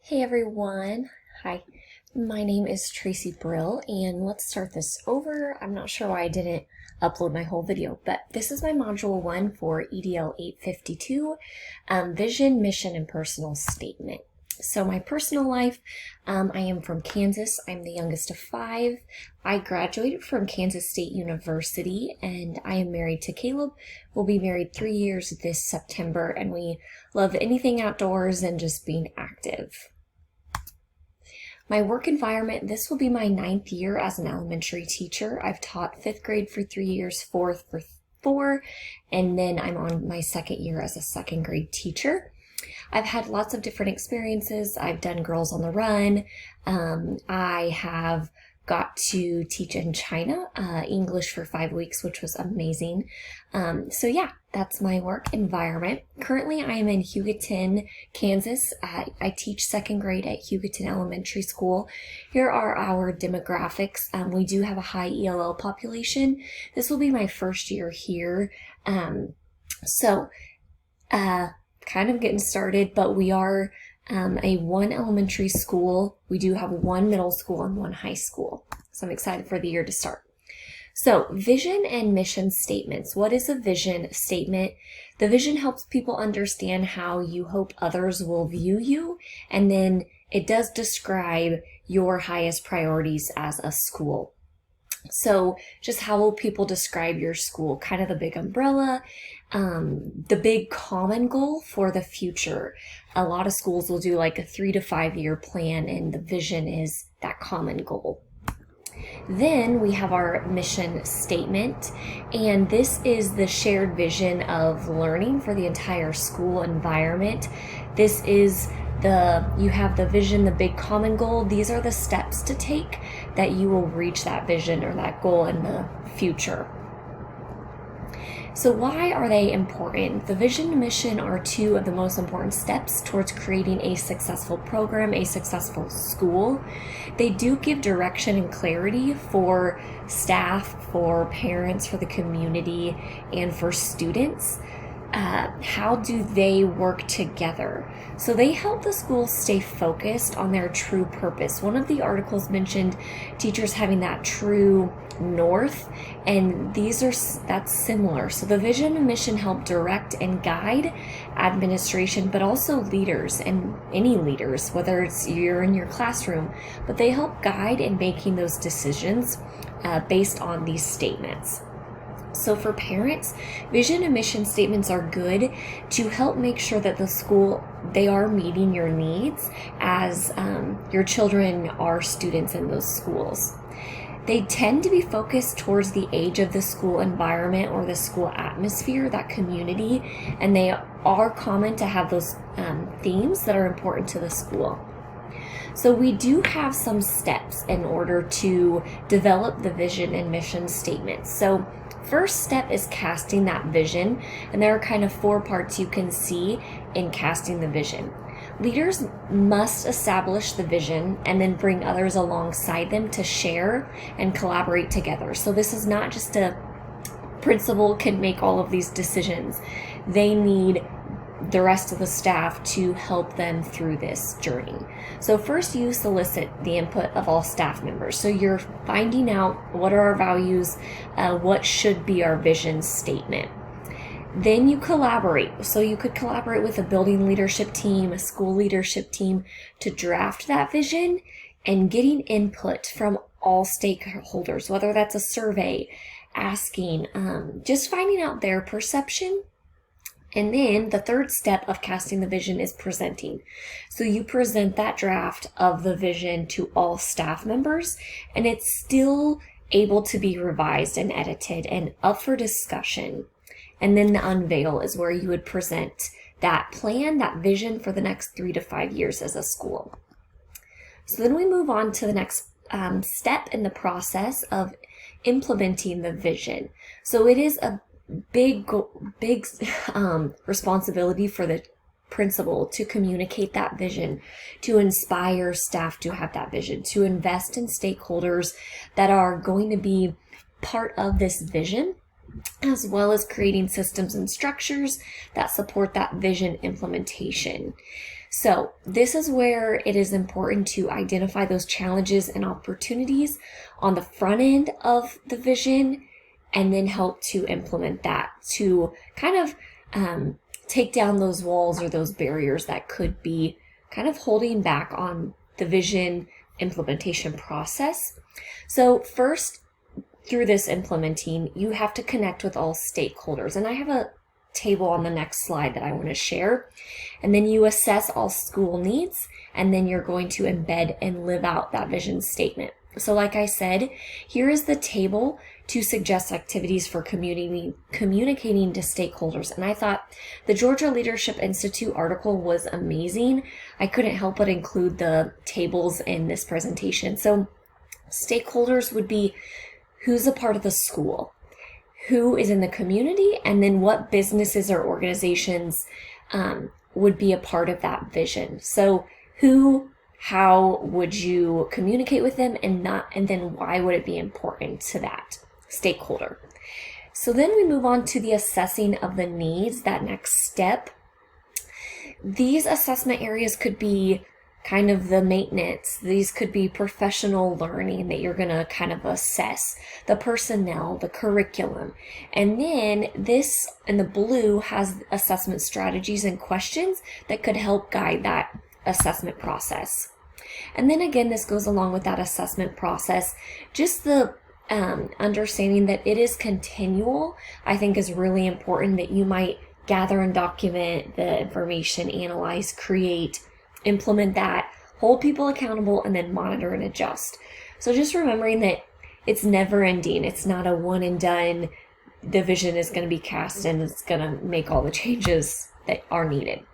Hey everyone. Hi. My name is Tracy Brill, and let's start this over. I'm not sure why I didn't upload my whole video, but this is my module 1 for EDL 852, Vision, Mission, and Personal Statement. So my personal life, I am from Kansas. I'm the youngest of 5. I graduated from Kansas State University, and I am married to Caleb. We'll be married 3 years this September, and we love anything outdoors and just being active. My work environment, this will be my 9th year as an elementary teacher. I've taught 5th grade for 3 years, 4th for 4, and then I'm on my 2nd year as a 2nd grade teacher. I've had lots of different experiences. I've done Girls on the Run. I have got to teach in China, English for 5 weeks, which was amazing. So yeah, that's my work environment. Currently, I am in Hugoton, Kansas. I teach 2nd grade at Hugoton Elementary School. Here are our demographics. We do have a high ELL population. This will be my first year here. Kind of getting started, but we are a 1 elementary school. We do have 1 middle school and 1 high school. So I'm excited for the year to start. So vision and mission statements. What is a vision statement? The vision helps people understand how you hope others will view you. And then it does describe your highest priorities as a school. So just how will people describe your school? Kind of the big umbrella, the big common goal for the future. A lot of schools will do like a 3 to 5 year plan, and the vision is that common goal. Then we have our mission statement, and this is the shared vision of learning for the entire school environment. This is you have the vision, the big common goal. These are the steps to take that you will reach that vision or that goal in the future. So why are they important? The vision and mission are 2 of the most important steps towards creating a successful program, a successful school. They do give direction and clarity for staff, for parents, for the community, and for students. How do they work together? So they help the school stay focused on their true purpose. One of the articles mentioned teachers having that true north, and that's similar. So the vision and mission help direct and guide administration, but also leaders, and any leaders, whether it's you're in your classroom, but they help guide in making those decisions based on these statements. So for parents, vision and mission statements are good to help make sure that the school, they are meeting your needs as your children are students in those schools. They tend to be focused towards the age of the school environment or the school atmosphere, that community, and they are common to have those themes that are important to the school. So we do have some steps in order to develop the vision and mission statements. So first step is casting that vision, and there are kind of 4 parts you can see in casting the vision. Leaders must establish the vision and then bring others alongside them to share and collaborate together. So this is not just a principal can make all of these decisions. They need the rest of the staff to help them through this journey. So first you solicit the input of all staff members. So you're finding out what are our values, what should be our vision statement. Then you collaborate. So you could collaborate with a building leadership team, a school leadership team to draft that vision, and getting input from all stakeholders, whether that's a survey, asking, just finding out their perception. And then the third step of casting the vision is presenting. So you present that draft of the vision to all staff members, and it's still able to be revised and edited and up for discussion. And then the unveil is where you would present that plan, that vision for the next 3 to 5 years as a school. So then we move on to the next step in the process of implementing the vision. So it is a big responsibility for the principal to communicate that vision, to inspire staff to have that vision, to invest in stakeholders that are going to be part of this vision, as well as creating systems and structures that support that vision implementation. So this is where it is important to identify those challenges and opportunities on the front end of the vision, and then help to implement that to kind of take down those walls or those barriers that could be kind of holding back on the vision implementation process. So first, through this implementing, you have to connect with all stakeholders. And I have a table on the next slide that I want to share. And then you assess all school needs, and then you're going to embed and live out that vision statement. So like I said, here is the table to suggest activities for communicating to stakeholders. And I thought the Georgia Leadership Institute article was amazing. I couldn't help but include the tables in this presentation. So stakeholders would be who's a part of the school, who is in the community, and then what businesses or organizations would be a part of that vision. So who, how would you communicate with them, and then why would it be important to that stakeholder? So then we move on to the assessing of the needs, that next step. These assessment areas could be kind of the maintenance. These could be professional learning that you're going to kind of assess, the personnel, the curriculum. And then this in the blue has assessment strategies and questions that could help guide that assessment process. And then again, this goes along with that assessment process. Just the understanding that it is continual, I think, is really important, that you might gather and document the information, analyze, create, implement that, hold people accountable, and then monitor and adjust. So just remembering that it's never ending. It's not a one and done. The vision is going to be cast and it's going to make all the changes that are needed.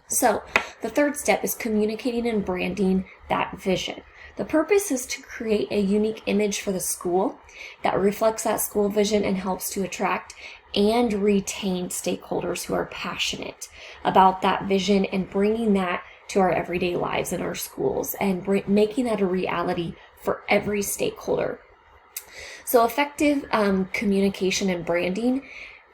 So the third step is communicating and branding that vision. The purpose is to create a unique image for the school that reflects that school vision and helps to attract and retain stakeholders who are passionate about that vision, and bringing that to our everyday lives in our schools, and making that a reality for every stakeholder. So effective communication and branding,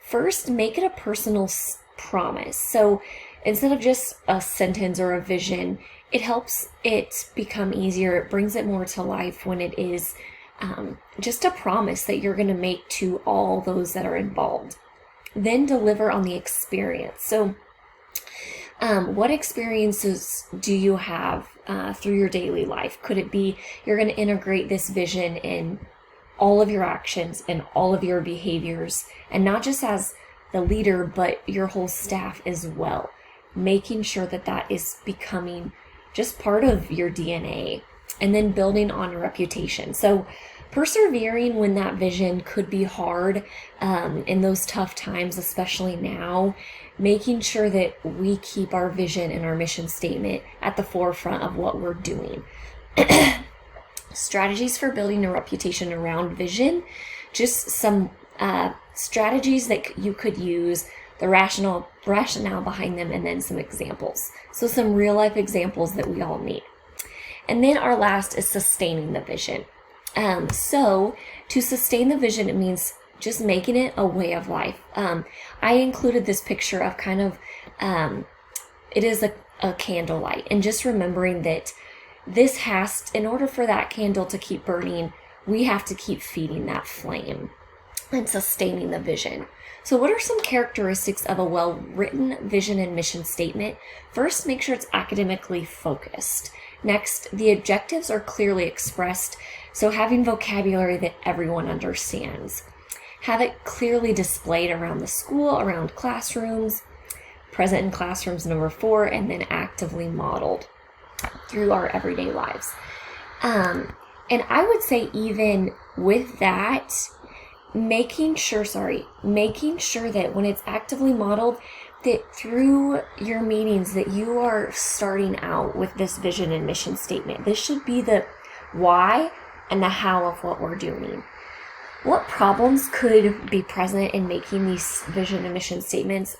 first, make it a personal promise. So instead of just a sentence or a vision, it helps it become easier. It brings it more to life when it is just a promise that you're going to make to all those that are involved. Then deliver on the experience. So what experiences do you have through your daily life? Could it be you're going to integrate this vision in all of your actions and all of your behaviors, and not just as the leader, but your whole staff as well, making sure that that is becoming just part of your DNA. And then building on a reputation. So persevering when that vision could be hard in those tough times, especially now, making sure that we keep our vision and our mission statement at the forefront of what we're doing. Strategies for building a reputation around vision, just some strategies that you could use, the rationale behind them, and then some examples. So some real life examples that we all need. And then our last is sustaining the vision. So to sustain the vision, it means just making it a way of life. I included this picture of kind of, it is a candlelight, and just remembering that this in order for that candle to keep burning, we have to keep feeding that flame and sustaining the vision. So what are some characteristics of a well-written vision and mission statement? First, make sure it's academically focused. Next, the objectives are clearly expressed, so having vocabulary that everyone understands. Have it clearly displayed around the school, around classrooms, present in classrooms, number 4, and then actively modeled through our everyday lives. And I would say even with that, making sure that when it's actively modeled, that through your meetings that you are starting out with this vision and mission statement. This should be the why and the how of what we're doing. What problems could be present in making these vision and mission statements?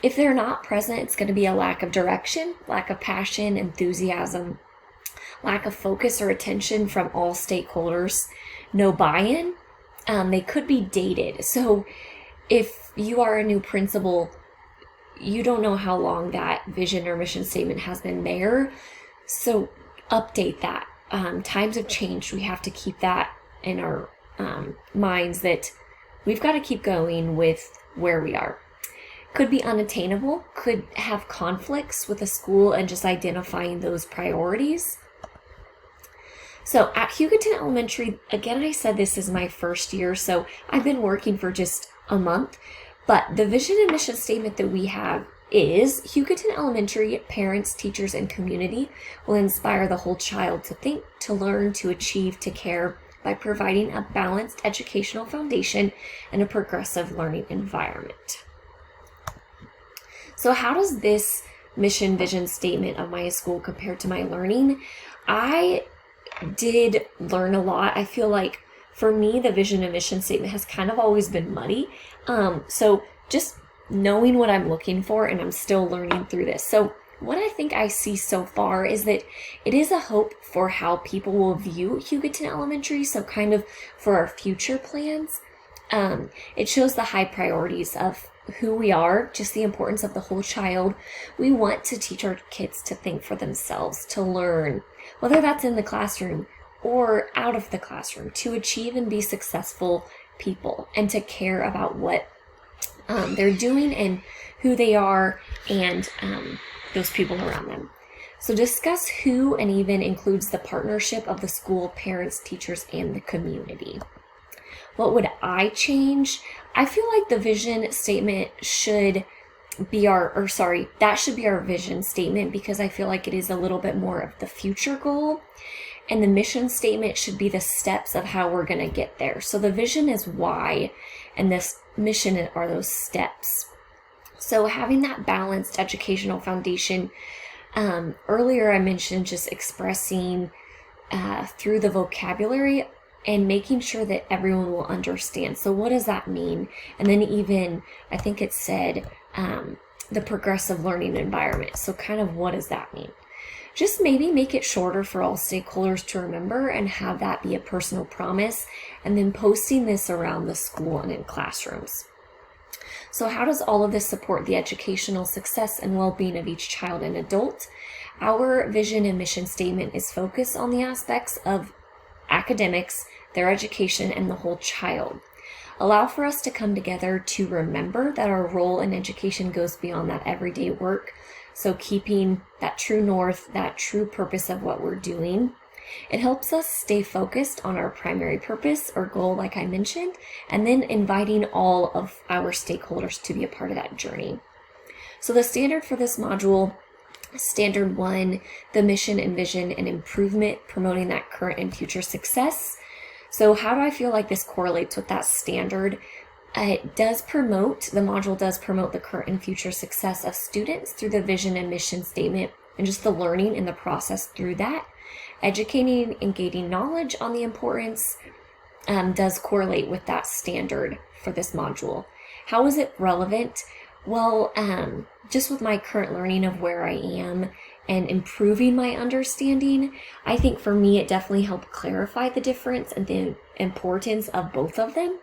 If they're not present, it's going to be a lack of direction, lack of passion, enthusiasm, lack of focus or attention from all stakeholders, no buy-in. They could be dated. So if you are a new principal, you don't know how long that vision or mission statement has been there. So update that. Times have changed. We have to keep that in our minds that we've got to keep going with where we are. Could be unattainable, could have conflicts with a school, and just identifying those priorities. So at Hugoton Elementary, again, I said this is my first year, so I've been working for just a month, but the vision and mission statement that we have is Hugoton Elementary parents, teachers, and community will inspire the whole child to think, to learn, to achieve, to care by providing a balanced educational foundation and a progressive learning environment. So how does this mission vision statement of my school compare to my learning? I did learn a lot. I feel like for me, the vision and mission statement has kind of always been muddy. So just knowing what I'm looking for, and I'm still learning through this. So what I think I see so far is that it is a hope for how people will view Hugoton Elementary. So kind of for our future plans, it shows the high priorities of who we are, just the importance of the whole child. We want to teach our kids to think for themselves, to learn, whether that's in the classroom or out of the classroom, to achieve and be successful people, and to care about what they're doing and who they are, and those people around them. So discuss who, and even includes the partnership of the school, parents, teachers, and the community. What would I change? I feel like the vision statement should be that should be our vision statement, because I feel like it is a little bit more of the future goal. And the mission statement should be the steps of how we're going to get there. So the vision is why, and this mission are those steps. So having that balanced educational foundation, earlier I mentioned just expressing through the vocabulary and making sure that everyone will understand. So what does that mean? And then even, I think it said the progressive learning environment. So kind of what does that mean? Just maybe make it shorter for all stakeholders to remember, and have that be a personal promise, and then posting this around the school and in classrooms. So how does all of this support the educational success and well-being of each child and adult? Our vision and mission statement is focused on the aspects of academics, their education, and the whole child. Allow for us to come together to remember that our role in education goes beyond that everyday work. So keeping that true north, that true purpose of what we're doing. It helps us stay focused on our primary purpose or goal, like I mentioned, and then inviting all of our stakeholders to be a part of that journey. So the standard for this module, Standard 1, the mission and vision and improvement, promoting that current and future success. So how do I feel like this correlates with that standard? The module does promote the current and future success of students through the vision and mission statement, and just the learning in the process through that. Educating and gaining knowledge on the importance does correlate with that standard for this module. How is it relevant? Well, just with my current learning of where I am and improving my understanding, I think for me it definitely helped clarify the difference and the importance of both of them,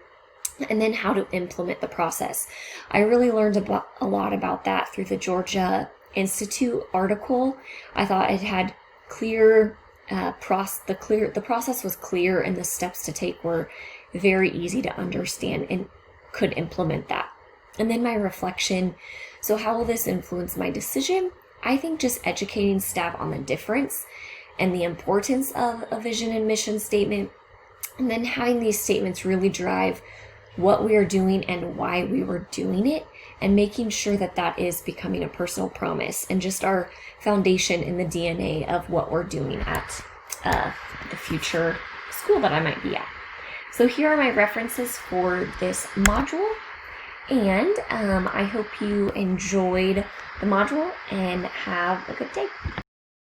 and then how to implement the process. I really learned a lot about that through the Georgia Institute article. I thought it had clear the process was clear, and the steps to take were very easy to understand and could implement that. And then my reflection, so how will this influence my decision? I think just educating staff on the difference and the importance of a vision and mission statement, and then having these statements really drive what we are doing and why we were doing it, and making sure that that is becoming a personal promise and just our foundation in the DNA of what we're doing at the future school that I might be at. So here are my references for this module, and I hope you enjoyed the module and have a good day.